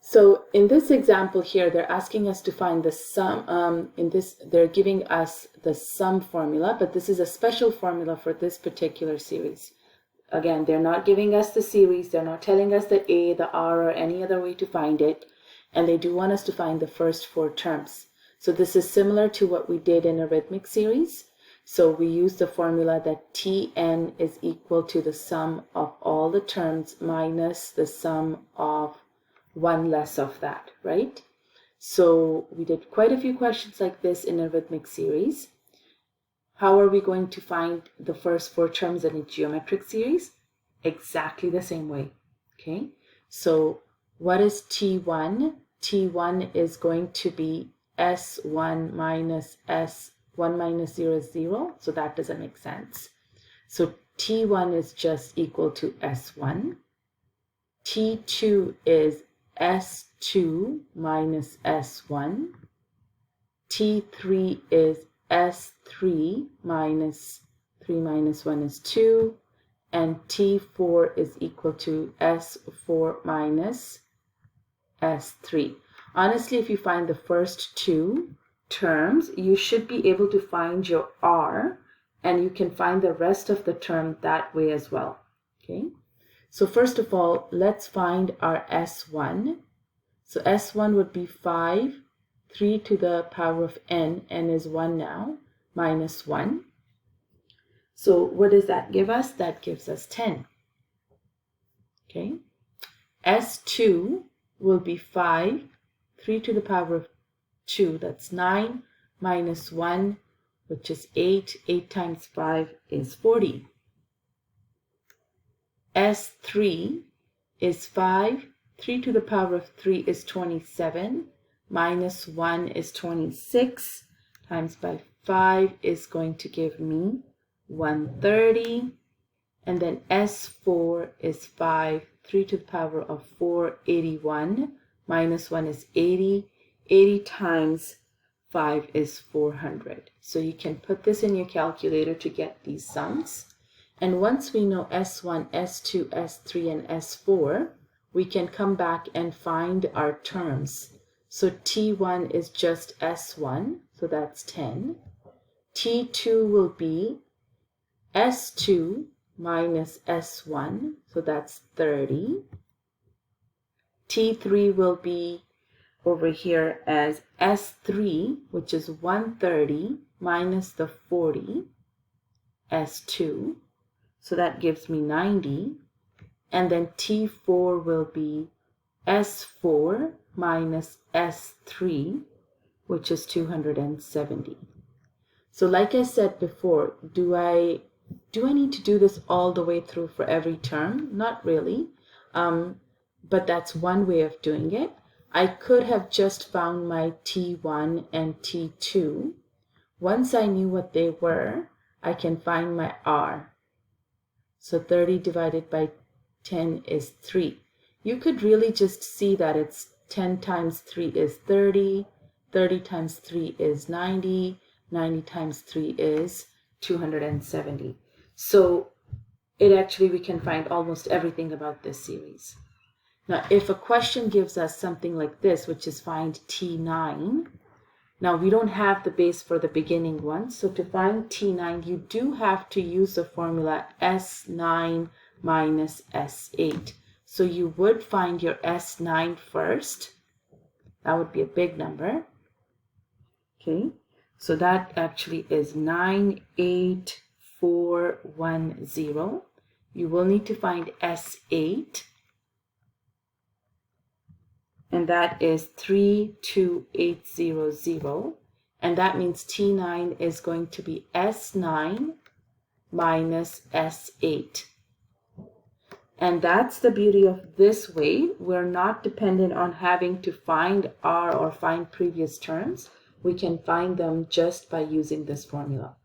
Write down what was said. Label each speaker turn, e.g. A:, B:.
A: So in this example here, they're asking us to find the sum. They're giving us the sum formula, but this is a special formula for this particular series. Again, they're not giving us the series. They're not telling us the A, the R, or any other way to find it. And they do want us to find the first 4 terms. So this is similar to what we did in a rhythmic series. So we use the formula that Tn is equal to the sum of all the terms minus the sum of one less of that, right? So we did quite a few questions like this in a rhythmic series. How are we going to find the first 4 terms in a geometric series? Exactly the same way, okay? So what is T1? T1 is going to be S1 minus S1 minus 0 is 0, so that doesn't make sense. So T1 is just equal to S1. T2 is S2 minus S1. T3 is S3 minus 3 minus 1 is 2. And T4 is equal to S4 minus S3. Honestly, if you find the first 2 terms, you should be able to find your R, and you can find the rest of the term that way as well, okay? So first of all, let's find our S1. So S1 would be 5, 3 to the power of n is 1 now, minus 1. So what does that give us? That gives us 10. Okay. S2 will be 5, 3 to the power of 2, that's 9, minus 1, which is 8. 8 times 5 is 40. S3 is 5, 3 to the power of 3 is 27, minus 1 is 26, times by 5 is going to give me 130, and then S4 is 5, 3 to the power of 4, 81, minus 1 is 80, 80 times 5 is 400. So you can put this in your calculator to get these sums. And once we know S1, S2, S3, and S4, we can come back and find our terms. So T1 is just S1, so that's 10. T2 will be S2 minus S1, so that's 30. T3 will be over here as S3, which is 130 minus the 40, S2. So that gives me 90. And then T4 will be S4 minus S3, which is 270. So like I said before, do I need to do this all the way through for every term? Not really, but that's one way of doing it. I could have just found my T1 and T2. Once I knew what they were, I can find my R. So 30 divided by 10 is 3. You could really just see that it's 10 times 3 is 30, 30 times 3 is 90, 90 times 3 is 270. So we can find almost everything about this series. Now, if a question gives us something like this, which is find T9, now we don't have the base for the beginning one, so to find T9, you do have to use the formula S9 minus S8. So you would find your S9 first. That would be a big number. Okay, so that actually is 98410. You will need to find S8. And that is 32800, and that means T9 is going to be S9 minus S8. And that's the beauty of this way. We're not dependent on having to find R or find previous terms. We can find them just by using this formula.